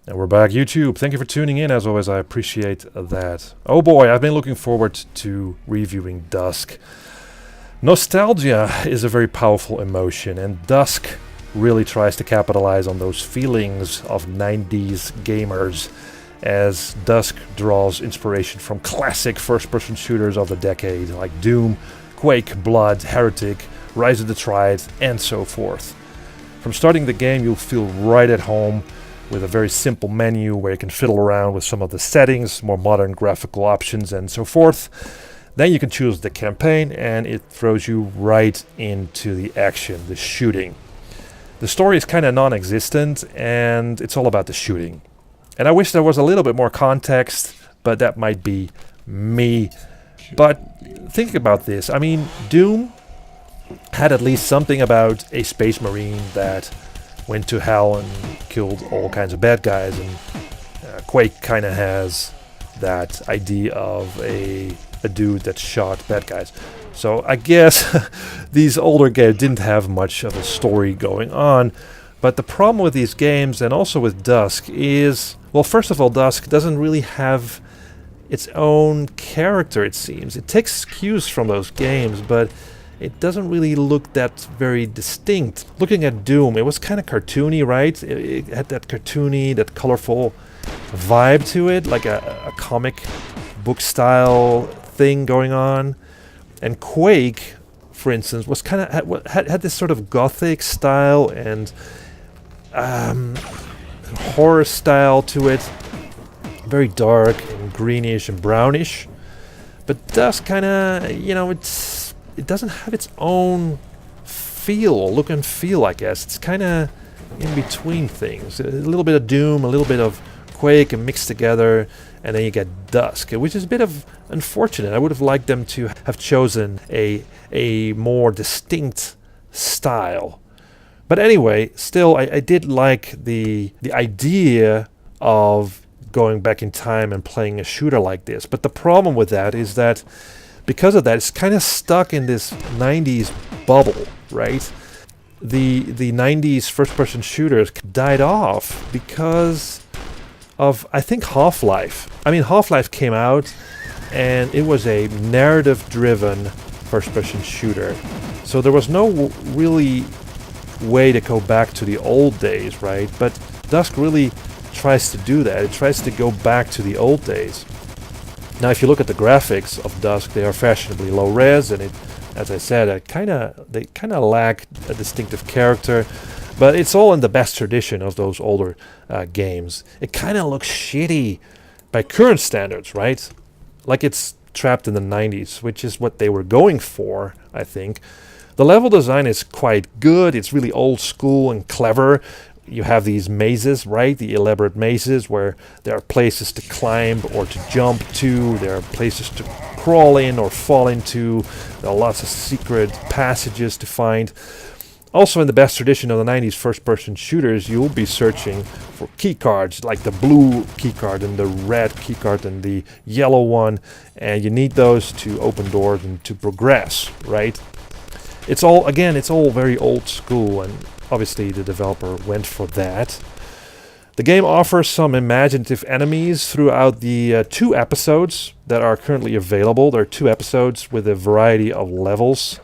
And we're back, YouTube. Thank you for tuning in. As always, I appreciate that. Oh boy, I've been looking forward to reviewing Dusk. Nostalgia is a very powerful emotion, and Dusk really tries to capitalize on those feelings of 90s gamers, as Dusk draws inspiration from classic first-person shooters of the decade, like Doom, Quake, Blood, Heretic, Rise of the Triad, and so forth. From starting the game, you'll feel right at home, with a very simple menu where you can fiddle around with some of the settings, more modern graphical options, and so forth. Then you can choose the campaign, and it throws you right into the action, the shooting. The story is kind of non-existent, and it's all about the shooting. And I wish there was a little bit more context, but that might be me. But think about this. I mean, Doom had at least something about a space marine that went to hell and killed all kinds of bad guys, and Quake kind of has that idea of a dude that shot bad guys. So I guess these older games didn't have much of a story going on, but the problem with these games, and also with Dusk, is, well, first of all, Dusk doesn't really have its own character, it seems. It takes cues from those games, but it doesn't really look that very distinct. Looking at Doom, it was kind of cartoony, right? It had that cartoony, that colorful vibe to it, like a comic book style thing going on. And Quake, for instance, was kind of had this sort of gothic style and horror style to it, very dark and greenish and brownish. But Dusk kind of, you know, it doesn't have its own feel, look and feel, I guess. It's kind of in between things. A little bit of Doom, a little bit of Quake, and mixed together, and then you get Dusk, which is a bit of unfortunate. I would have liked them to have chosen a more distinct style. But anyway, still, I did like the idea of going back in time and playing a shooter like this. But the problem with that is that because of that, it's kind of stuck in this 90s bubble, right? The 90s first-person shooters died off because of, I think, Half-Life. I mean, Half-Life came out, and it was a narrative-driven first-person shooter. So there was no really way to go back to the old days, right? But Dusk really tries to do that. It tries to go back to the old days. Now, if you look at the graphics of Dusk, they are fashionably low res, and as I said, they kind of lack a distinctive character. But it's all in the best tradition of those older games. It kind of looks shitty by current standards, right? Like it's trapped in the 90s, which is what they were going for, I think. The level design is quite good. It's really old school and clever. You have these mazes, right? The elaborate mazes where there are places to climb or to jump to. There are places to crawl in or fall into. There are lots of secret passages to find. Also, in the best tradition of the 90s first-person shooters, you'll be searching for key cards, like the blue key card and the red key card and the yellow one. And you need those to open doors and to progress, right? It's all very old school, and obviously the developer went for that. The game offers some imaginative enemies throughout the 2 episodes that are currently available. There are 2 episodes with a variety of levels.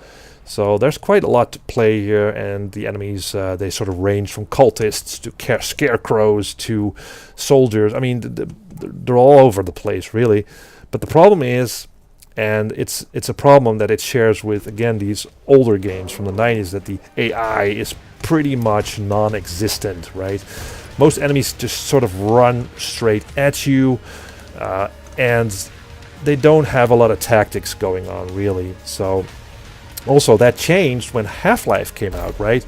So there's quite a lot to play here, and the enemies, they sort of range from cultists to scarecrows to soldiers. I mean, they're all over the place, really. But the problem is, and it's a problem that it shares with, again, these older games from the 90s, that the AI is pretty much non-existent, right? Most enemies just sort of run straight at you, and they don't have a lot of tactics going on, really. So also that changed when Half-Life came out, right?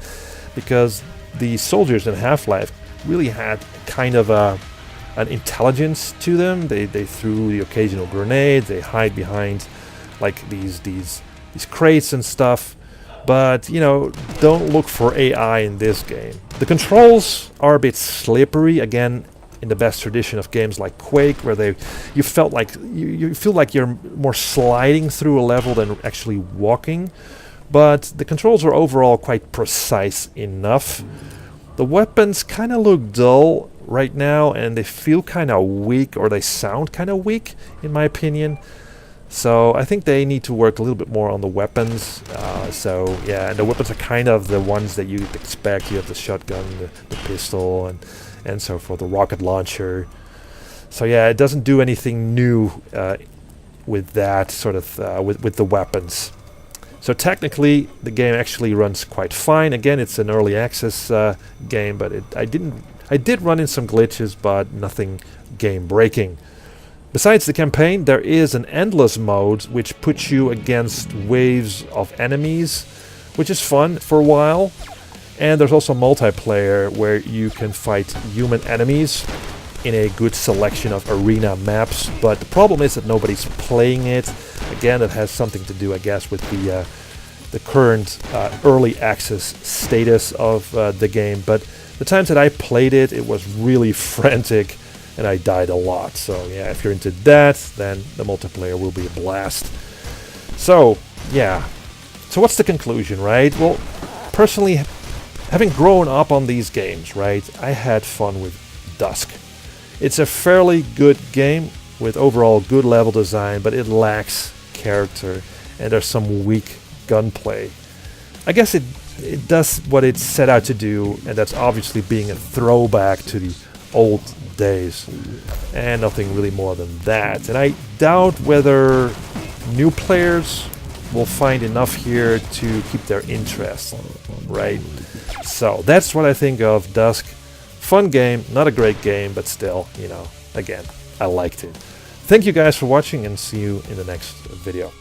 Because the soldiers in Half-Life really had kind of an intelligence to them. They threw the occasional grenade. They hide behind like these crates and stuff. But, you know, don't look for AI in this game. The controls are a bit slippery, again, in the best tradition of games like Quake, where you feel like you're more sliding through a level than actually walking. But the controls are overall quite precise enough. The weapons kind of look dull, right now, and they feel kind of weak, or they sound kind of weak, in my opinion. So I think they need to work a little bit more on the weapons. So yeah, and the weapons are kind of the ones that you'd expect. You have the shotgun, the pistol, and so forth, the rocket launcher. So yeah, it doesn't do anything new with that sort of with the weapons. So technically, the game actually runs quite fine. Again, it's an early access game, but I did run in some glitches, but nothing game breaking. Besides the campaign, there is an endless mode which puts you against waves of enemies, which is fun for a while. And there's also multiplayer where you can fight human enemies in a good selection of arena maps. But the problem is that nobody's playing it. Again, that has something to do, I guess, with the current early access status of the game. But the times that I played it, it was really frantic. And I died a lot. So yeah, if you're into that, then the multiplayer will be a blast. So yeah. So what's the conclusion, right? Well, personally, having grown up on these games, right, I had fun with Dusk. It's a fairly good game with overall good level design, but it lacks character and there's some weak gunplay. I guess it does what it set out to do, and that's obviously being a throwback to the old days, and nothing really more than that. And I doubt whether new players will find enough here to keep their interest, right? So that's what I think of Dusk. Fun game, not a great game, but still, you know, again, I liked it. Thank you guys for watching, and see you in the next video.